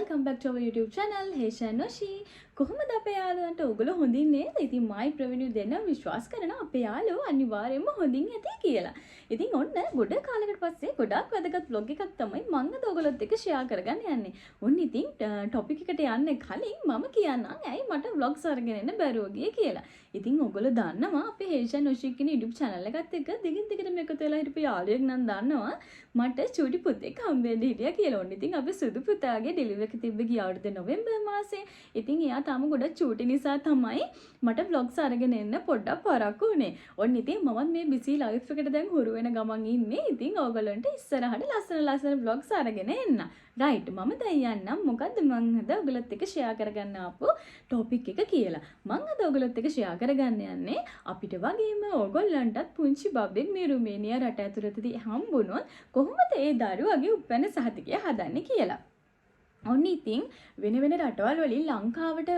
welcome back to our YouTube channel. Hesha Noshi. කොහොමද අපේ යාළුවන්ට ඔයගොල්ලෝ හොඳින් නේද? ඉතින් මයි ප්‍රවිනියු දෙන්න විශ්වාස කරනවා අපේ යාළුවෝ අනිවාර්යයෙන්ම හොඳින් ඇති කියලා. ඉතින් ඔන්න ගොඩ කාලයකට පස්සේ ගොඩක් වැදගත් vlog එකක් තමයි මම අද ඔයගොල්ලොත් එක්ක share කරගන්න යන්නේ. ඔන්න ඉතින් topic එකට යන්න කලින් මම කියන්නම් ඇයි මට vlogs අරගෙන එන්න බැරුව ගියේ කියලා. ඉතින් ඔයගොල්ලෝ දන්නවා අපේ හේෂා නොෂි කියන YouTube channel එකත් එක්ක දිගින් දිගටම එකතු වෙලා හිටපු යාළුවෙක් නම් දන්නවා මට චූටි පුතෙක් හම්බෙන්න හිටියා කියලා. ඔන්න ඉතින් අපි සුදු පුතාගේ delivery එක තිබ්බ ගිය අවුරුද්දේ නොවැම්බර් මාසේ. ඉතින් එයා තාම ගොඩක් චූටි නිසා තමයි මට vlogs අරගෙන එන්න පොඩ්ඩක් පරක්කු වුනේ. ඔන්න ඉතින් මමත් මේ busy life එකට දැන් හුරු වෙන ගමන් ඉන්නේ. ඉතින් ඕගොල්ලන්ට ඉස්සරහට ලස්සන vlogs අරගෙන එන්න. right මම දැන් යන්නම් මොකද්ද මම අද ඔයගොල්ලොත් එක්ක share කරගන්න ආපු topic එක කියලා. මම අද ඔයගොල්ලොත් එක්ක share කරගන්න යන්නේ අපිට වගේම ඕගොල්ලන්ටත් පුංචි බබෙක් මේ රුමේනියා රට ඇතුළතදී හම්බුනොත් කොහොමද ඒ දරුවගේ උපැන්න සහතිකය හදන්නේ කියලා. ඔන්න ඉතින් වෙන වෙන රටවල් වලින් ලංකාවට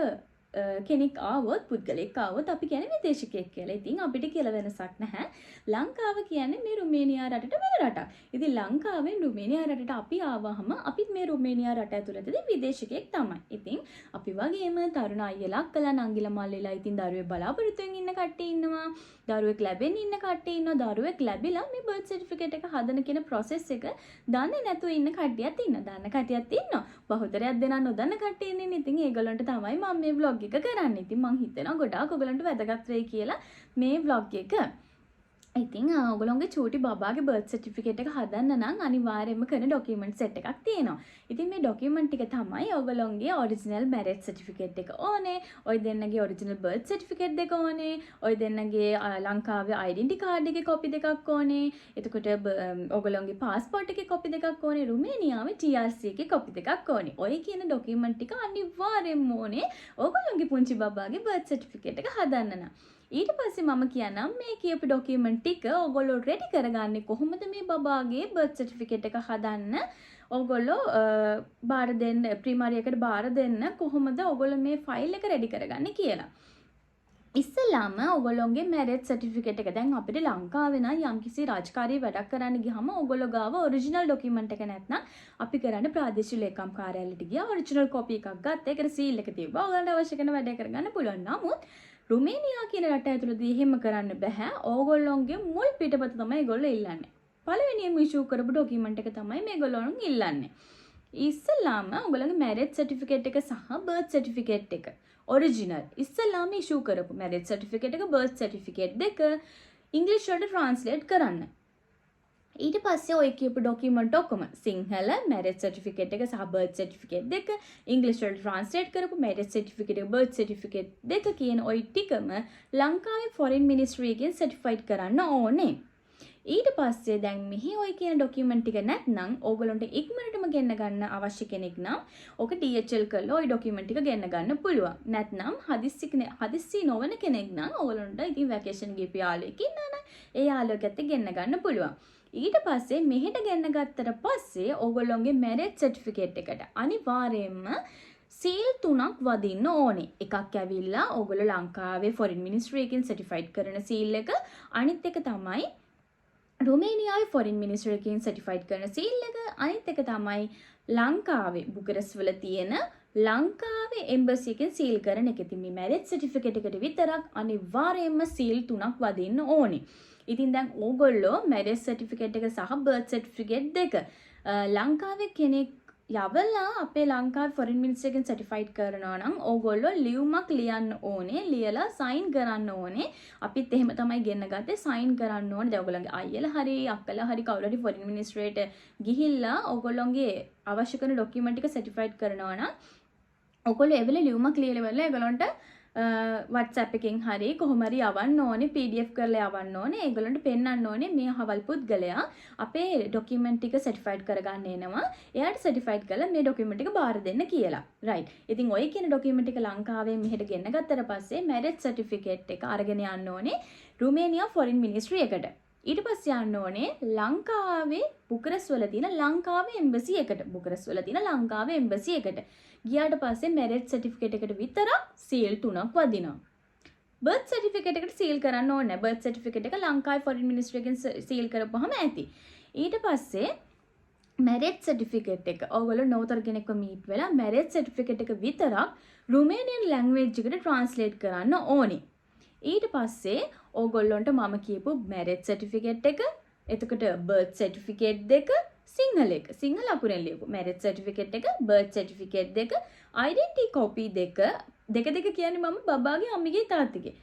කෙනෙක් ආවොත් පුද්ගලෙක් ආවොත් අපි කියන්නේ විදේශිකයෙක් කියලා. ඉතින් අපිට කියලා වෙනසක් නැහැ. ලංකාව කියන්නේ මේ රුමේනියා රටට වෙන රටක්. ඉතින් ලංකාවෙන් රුමේනියා රටට අපි ආවහම අපිත් මේ රුමේනියා රට ඇතුළතදී විදේශිකයෙක් තමයි. ඉතින් අපි වගේම තරුණ අයියලා අක්කලා නංගිලා මල්ලිලා ඉතින් දරුවෙක් බලාපොරොත්තුෙන් ඉන්න කට්ටිය ඉන්නවා. දරුවෙක් ලැබෙන්න ඉන්න කට්ටිය ඉන්නවා. දරුවෙක් ලැබිලා මේ බර්ත් සර්ටිෆිකේට් එක හදන කියන process එක දන්නේ නැතුව ඉන්න කට්ටියත් ඉන්නවා. දන්න කට්ටියත් ඉන්නවා. බහුතරයක් දෙනා නොදන්න කට්ටිය ඉන්නේ. ඉතින් ඒගොල්ලන්ට තමයි මම මේ vlog එක කරන්නේ. ඉතින් මං හිතනවා ගොඩාක් ඔයගලන්ට වැදගත් වෙයි කියලා මේ vlog එක. ඉතින් ඔයගොල්ලෝගේ චූටි බබාගේ බර්ත් සර්ටිෆිකේට් එක හදන්න නම් අනිවාර්යයෙන්ම කරන ඩොකියුමන්ට් සෙට් එකක් තියෙනවා. ඉතින් මේ ඩොකියුමන්ට් ටික තමයි ඔයගොල්ලෝගේ ඔරිජිනල් මැරේජ් සර්ටිෆිකේට් එක ඕනේ. ඔය දෙන්නගේ ඔරිජිනල් බර්ත් සර්ටිෆිකේට් දෙක ඕනේ. ඔය දෙන්නගේ ලංකාවේ ඩෙන්ටිටි කාඩ් එකේ කොපි දෙකක් ඕනේ. එතකොට ඔයගොල්ලෝගේ පාස්පෝර්ට් එකේ කොපි දෙකක් ඕනේ. රුමේනියාවේ TRC එකේ කොපි දෙකක් ඕනේ. ඔය කියන ඩොකියුමන්ට් ටික අනිවාර්යයෙන්ම ඕනේ ඔයගොල්ලෝගේ පුංචි බබාගේ බර්ත් සර්ටිෆිකේට් එක හදන්න නම්. ඊට පස්සේ මම කියන්නම් මේ කියපු ඩොකියුමන්ට් ටික ඔයගොල්ලෝ රෙඩි කරගන්නේ කොහොමද මේ බබාගේ බර්ත් සර්ටිෆිකේට් එක හදන්න ඔයගොල්ලෝ බාර දෙන්න ප්‍රිමරි එකට බාර දෙන්න කොහොමද ඔයගොල්ලෝ මේ ෆයිල් එක රෙඩි කරගන්නේ කියලා. ඉස්සෙල්ලාම ඔයගොල්ලෝගේ මැරේජ් සර්ටිෆිකේට් එක දැන් අපිට ලංකාවේ නම් යම්කිසි රාජකාරී වැඩක් කරන්න ගියාම ඔයගොල්ලෝ ගාව ඔරිජිනල් ඩොකියුමන්ට් එක නැත්නම් අපි කරන්නේ ප්‍රාදේශීය ලේකම් කාර්යාලයට ගියා ඔරිජිනල් කොපි එකක් ගත්ත ඒකට සීල් එක තියුවා. ඔයගොල්ලන්ට අවශ්‍ය කරන වැඩේ කරගන්න පුළුවන්. නමුත් රුමේනියා කියන රට ඇතුළතදී එහෙම කරන්න බෑ. ඕගොල්ලෝගේ මුල් පිටපත තමයි ඒගොල්ලෝ ඉල්ලන්නේ. පළවෙනියෙන්ම ඉෂුව කරපු ඩොකියුමන්ට් එක තමයි මේගොල්ලෝ ඉල්ලන්නේ. ඉස්සෙල්ලාම ඔයගොල්ලෝගේ මැරේජ් සර්ටිෆිකේට් එක සහ බර්ත් සර්ටිෆිකේට් එක ඔරිජිනල් ඉස්සෙල්ලාම ඉෂුව කරපු මැරේජ් සර්ටිෆිකේට් එක බර්ත් සර්ටිෆිකේට් දෙක ඉංග්‍රීසි වලට ට්‍රාන්ස්ලේට් කරන්න. ඊට පස්සේ ඔය කියපු ඩොකියුමන්ට් ඔක්කොම සිංහල මැරේජ් සර්ටිෆිකේට් එක සහ බර්ත් සර්ටිෆිකේට් දෙක ඉංග්‍රීසි වලට ට්‍රාන්ස්ලේට් කරපු මැරේජ් සර්ටිෆිකේට් එක බර්ත් සර්ටිෆිකේට් දෙක කියන ওই ටිකම ලංකාවේ ෆොරින් මිනිස්ට්‍රි එකෙන් සර්ටිෆයිඩ් කරන්න ඕනේ. ඊට පස්සේ දැන් මෙහි ඔය කියන ඩොකියුමන්ට් ටික නැත්නම් ඕගොල්ලන්ට ඉක්මනටම ගෙන්න ගන්න අවශ්‍ය කෙනෙක් නම් ඔක DHL කරලා ওই ඩොකියුමන්ට් ටික ගෙන්න ගන්න පුළුවන්. නැත්නම් හදිස්සි නොවන කෙනෙක් නම් ඕගොල්ලන්ට ඉතින් වැකේෂන් ගිහපු යාළුවෙක් ඉන්නා නම් ඒ යාළුවෙක්ට ගෙන්න ගන්න පුළුවන්. ඊට පස්සේ මෙහෙට ගෙන්න ගත්තට පස්සේ ඕගොල්ලෝගේ මැරේජ් සර්ටිෆිකේට් එකට අනිවාර්යයෙන්ම සීල් 3ක් වදින්න ඕනේ. එකක් ඇවිල්ලා ඕගොල්ලෝ ලංකාවේ ෆොරින් මිනිස්ට්‍රි එකෙන් සර්ටිෆයිඩ් කරන සීල් එක. අනිත් එක තමයි රුමේනියාවේ ෆොරින් මිනිස්ට්‍රි එකෙන් සර්ටිෆයිඩ් කරන සීල් එක. අනිත් එක තමයි ලංකාවේ බුකරෙස්ට් වල තියෙන ලංකාවේ එම්බසි එකෙන් සීල් කරන එක. ඉතින් මේ මැරේජ් සර්ටිෆිකේට් එකට විතරක් අනිවාර්යයෙන්ම සීල් 3ක් වදින්න ඕනේ. ඉතින් දැන් ඕගොල්ලෝ මැරේජ් සර්ටිෆිකේට් එක සහ බර්ත් සර්ටිෆිකේට් දෙක ලංකාවේ කෙනෙක් යවලා අපේ ලංකාවේ ෆොරින් මිනිස්ට්‍රි එකෙන් සර්ටිෆයිඩ් කරනවා නම් ඕගොල්ලෝ ලියුමක් ලියන්න ඕනේ. ලියලා සයින් කරන්න ඕනේ. අපිත් එහෙම තමයි ගෙන්න ගත්තේ සයින් කරන්න ඕනේ. දැන් ඔයගොල්ලන්ගේ අයියලා හරි අක්කලා හරි කවුරු හරි ෆොරින් මිනිස්ට්‍රියට ගිහිල්ලා ඕගොල්ලෝගේ අවශ්‍ය කරන ඩොකියුමන්ට් ටික සර්ටිෆයිඩ් කරනවා නම් ඔයගොල්ලෝ එවෙලේ ලියුමක් ලියලා ඒගොල්ලන්ට WhatsApp එකෙන් හරි කොහොම හරි යවන්න ඕනේ PDF කරලා යවන්න ඕනේ. ඒගොල්ලන්ට පෙන්වන්න ඕනේ මේ අහවල් පුද්ගලයා අපේ ඩොකියුමන්ට් ටික සර්ටිෆයිඩ් කරගන්න එනවා. එයාට සර්ටිෆයිඩ් කරලා මේ ඩොකියුමන්ට් ටික බාර දෙන්න කියලා. right. ඉතින් ඔය කියන ඩොකියුමන්ට් ටික ලංකාවේ මෙහෙට ගෙන්න ගත්තට පස්සේ මැරේජ් සර්ටිෆිකේට් එක අරගෙන යන්න ඕනේ රුමේනියා ෆොරින් මිනිස්ට්‍රි එකට. ඊට පස්සේ යන්න ඕනේ ලංකාවේ බුකරෙස්ට් වල තියෙන ලංකාවේ එම්බසි එකට. බුකරෙස්ට් වල තියෙන ලංකාවේ එම්බසි එකට. ගියාට පස්සේ මැරේජ් සර්ටිෆිකේට් එකට විතරක් සීල් 3ක් වදිනවා. බර්ත් සර්ටිෆිකේට් එකට සීල් කරන්න ඕනේ නැහැ. බර්ත් සර්ටිෆිකේට් එක ලංකාවේ ෆොරින් මිනිස්ට්‍රි එකෙන් සීල් කරපුවාම ඇති. ඊට පස්සේ මැරේජ් සර්ටිෆිකේට් එක ඕගොල්ලෝ නෝතර කෙනෙක්ව මීට් වෙලා මැරේජ් සර්ටිෆිකේට් එක විතරක් රුමේනියන් ලැන්ග්වේජ් එකට ට්‍රාන්ස්ලේට් කරන්න ඕනේ. ඊට පස්සේ ඕගොල්ලොන්ට මම කියපු මැරේජ් සර්ටිෆිකේට් එක, එතකොට බර්ත් සර්ටිෆිකේට් දෙක, සිංහල එක, සිංහල අකුරෙන් ලියපු මැරේජ් සර්ටිෆිකේට් එක, බර්ත් සර්ටිෆිකේට් දෙක, ඩෙන්ටිටි කොපි දෙක, දෙක කියන්නේ මම බබාගේ අම්මිගේ තාත්තගේ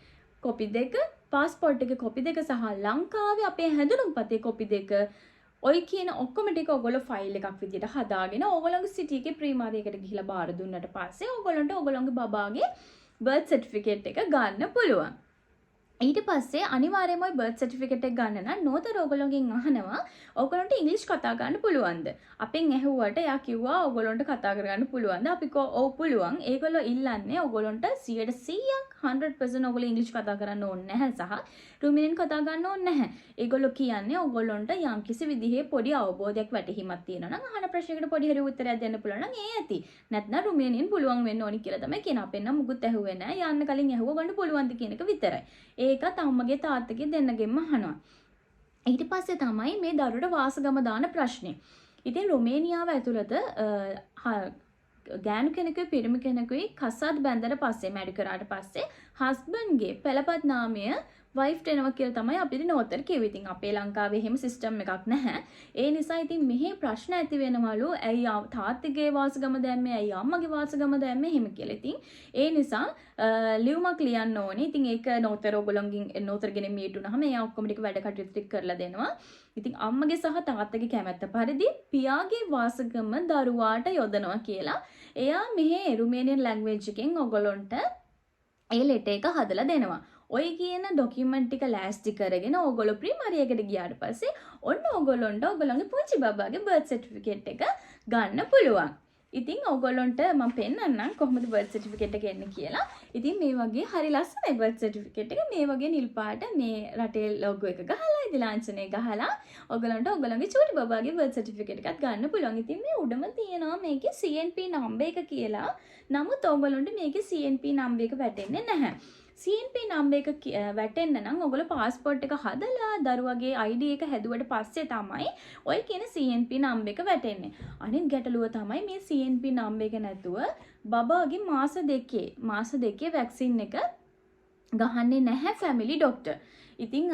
කොපි දෙක, පාස්පෝර්ට් එකේ කොපි දෙක සහ ලංකාවේ අපේ හැඳුනුම්පතේ කොපි දෙක, ඔය කියන ඔක්කොම ටික ඔයගොල්ලෝ ෆයිල් එකක් විදිහට හදාගෙන ඕගොල්ලෝගේ සිටි එකේ ප්‍රීමාරියකට ගිහිලා බාර දුන්නට පස්සේ ඕගොල්ලන්ට ඕගොල්ලෝගේ බබාගේ බර්ත් සර්ටිෆිකේට් එක ගන්න පුළුවන්. ඊට පස්සේ අනිවාර්යයෙන්ම ওই බර්ත් සර්ටිෆිකේට් එක ගන්න නම් නෝතර ඕගොල්ලෝගෙන් අහනවා ඕගොල්ලන්ට ඉංග්‍රීසි කතා ගන්න පුළුවන්ද? අපෙන් ඇහුවට එයා කිව්වා ඕගොල්ලන්ට කතා කරගන්න පුළුවන්ද? අපි ඔව් පුළුවන්. ඒගොල්ලෝ ඉල්ලන්නේ ඕගොල්ලන්ට 100%ක් 100% ඕගොල්ලෝ ඉංග්‍රීසි කතා කරන්න ඕනේ නැහැ සහ රුමේනියන් කතා ගන්න ඕනේ නැහැ. ඒගොල්ලෝ කියන්නේ ඕගොල්ලන්ට යම්කිසි විදිහේ පොඩි අවබෝධයක් වැටහීමක් තියෙනවා නම් අහන ප්‍රශ්නයකට පොඩි හරි උත්තරයක් දෙන්න පුළුවන් නම් ඒ ඇති. නැත්නම් රුමේනියන් පුළුවන් වෙන්න ඕනි කියලා තමයි කියන. අපෙන් නම් මුකුත් ඇහුවේ නැහැ. යන්න කලින් ඇහුවා ගන්න පුළුවන්ද කියන එක විතරයි. ඒකත් අම්මගේ තාත්තගේ දෙන්නගෙන්ම අහනවා. ඊට පස්සේ තමයි මේ දරුවට වාසගම දාන ප්‍රශ්නේ. ඉතින් රුමේනියාව ඇතුළත ගෑනු කෙනෙකුයි පිරිමි කෙනෙකුයි කසාද බැඳලා පස්සේ මැරි කරාට පස්සේ හස්බන්ඩ්ගේ පළපත් නාමය වයිෆ්ට එනවා කියලා තමයි අපිට නෝතර කිව්වේ. ඉතින් අපේ ලංකාවේ එහෙම සිස්ටම් එකක් නැහැ. ඒ නිසා ඉතින් මෙහි ප්‍රශ්න ඇති වෙනවලු ඇයි තාත්තගේ වාසගම දැම්මේ, ඇයි අම්මගේ වාසගම දැම්මේ එහෙම කියලා. ඉතින් ඒ නිසා ලියුමක් ලියන්න ඕනේ. ඉතින් ඒක නෝතර ඔයගොල්ලෝගෙන් නෝතරගෙන මීටුනහම එයා ඔක්කොම ටික වැඩ කටයුතු ටික කරලා දෙනවා. ඉතින් අම්මගේ සහ තාත්තගේ කැමැත්ත පරිදි පියාගේ වාසගම දරුවාට යොදනවා කියලා එයා මෙහි රුමේනියන් ලැන්ග්වේජ් එකෙන් ඔයගොල්ලන්ට ඒ ලෙටර් එක හදලා දෙනවා. ඔය කියන ඩොකියුමන්ට් ටික ලෑස්ති කරගෙන ඕගොල්ලෝ ප්‍රීමරියකට ගියාට පස්සේ ඔන්න ඕගොල්ලොන්ට ඕගොල්ලන්ගේ පුංචි බබාගේ බර්ත් සර්ටිෆිකේට් එක ගන්න පුළුවන්. ඉතින් ඕගොල්ලොන්ට මම පෙන්නන්නම් කොහොමද බර්ත් සර්ටිෆිකේට් එක එන්නේ කියලා. ඉතින් මේ වගේ හරි ලස්සනයි බර්ත් සර්ටිෆිකේට් එක. මේ වගේ නිල් පාට මේ රටේ ලෝගෝ එක ගහලා ඉතින් ලාංඡනය ගහලා ඕගොල්ලන්ට ඕගොල්ලන්ගේ චූටි බබාගේ බර්ත් සර්ටිෆිකේට් එකත් ගන්න පුළුවන්. ඉතින් මේ උඩම තියෙනවා මේකේ CNP නම්බර් එක කියලා. නමුත් ඕගොල්ලන්ට මේකේ CNP නම්බර් එක වැටෙන්නේ නැහැ. CNP නම්බර් එක වැටෙන්න නම් ඔයගොල්ලෝ පාස්පෝර්ට් එක හදලා දරුවගේ ID එක හැදුවට පස්සේ තමයි ඔය කියන CNP නම්බර් එක වැටෙන්නේ. අනිත් ගැටලුව තමයි මේ CNP නම්බර් එක නැතුව බබාගේ මාස දෙකේ වැක්සින් එක ගහන්නේ නැහැ ෆැමිලි ඩොක්ටර්. ඉතින්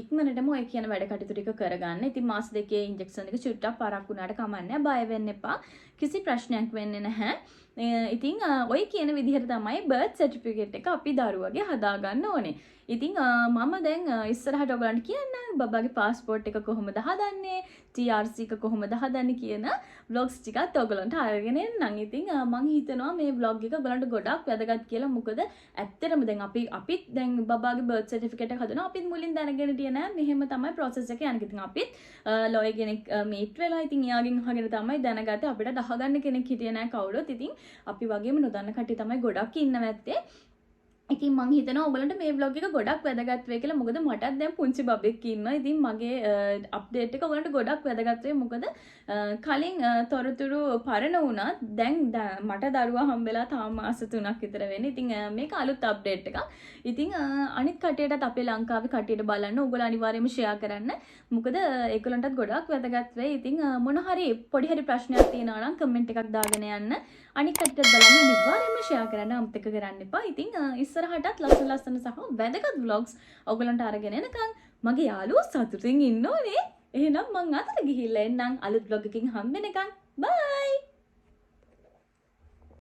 ඉක්මනටම ඔය කියන වැඩ කටයුතු ටික කරගන්න. ඉතින් මාස දෙකේ ඉන්ජෙක්ෂන් එක චුට්ටක් පරක් වුණාට කමන්නේ බය වෙන්න එපා. කිසි ප්‍රශ්නයක් වෙන්නේ නැහැ. ඉතින් ඔය කියන විදිහට තමයි බර්ත් සර්ටිෆිකේට් එක අපි දරුවගේ හදාගන්න ඕනේ. ඉතින් මම දැන් ඉස්සරහට ඔයගලන්ට කියන්නම් බබාගේ පාස්පෝර්ට් එක කොහොමද හදන්නේ, TRC එක කොහොමද හදන්නේ කියන vlogs ටිකත් ඔයගලන්ට අරගෙන එන්නම්. ඉතින් මම හිතනවා මේ vlog එක ඔයගලන්ට ගොඩක් වැදගත් කියලා. මොකද ඇත්තටම දැන් අපිත් දැන් බබාගේ බර්ත් සර්ටිෆිකේට් එක හදනවා. අපිත් මුලින් දැනගෙන තිය නෑ මෙහෙම තමයි process එක යන්නේ. ඉතින් අපිත් ලෝයර් කෙනෙක් මීට් වෙලා ඉතින් එයාගෙන් අහගෙන තමයි දැනගත්තේ. අපිට අහගන්න කෙනෙක් හිටියේ නෑ කවුරුත්. ඉතින් අපි වගේම නොදන්න කට්ටිය තමයි ගොඩක් ඉන්නව ඇත්තේ. ඉතින් මං හිතනවා ඔයගලන්ට මේ vlog එක ගොඩක් වැදගත් වෙයි කියලා. මොකද මටත් දැන් පුංචි බබෙක් ඉන්නවා. ඉතින් මගේ අප්ඩේට් එක ඔයගලන්ට ගොඩක් වැදගත් වෙයි. මොකද කලින් තොරතුරු පරණ වුණත් දැන් මට දරුවා හම්බෙලා තාම මාස 3ක් විතර වෙන්නේ. ඉතින් මේක අලුත් අප්ඩේට් එකක්. ඉතින් අනිත් කට්ටියටත් අපේ ලංකාවේ කට්ටියට බලන්න ඔයගොල්ලෝ අනිවාර්යයෙන්ම ෂෙයා කරන්න. මොකද ඒගොල්ලන්ටත් ගොඩක් වැදගත් වෙයි. ඉතින් මොන හරි පොඩි හරි ප්‍රශ්නයක් තියෙනවා නම් කමෙන්ට් එකක් දාගෙන යන්න. අනිත් කට්ටියත් බලන්න අනිවාර්යයෙන්ම ෂෙයා කරන්න අමතක කරන්න එපා. ඉතින් ඉස්සරහටත් ලස්සන සහ වැදගත් vlogs ඔයගලන්ට අරගෙන එනකන් මගේ යාළුවෝ සතුටින් ඉන්න ඕනේ. එහෙනම් මං අතට ගිහිල්ලා එන්නම් අලුත් vlog එකකින් හම්බ වෙනකන්. බයි.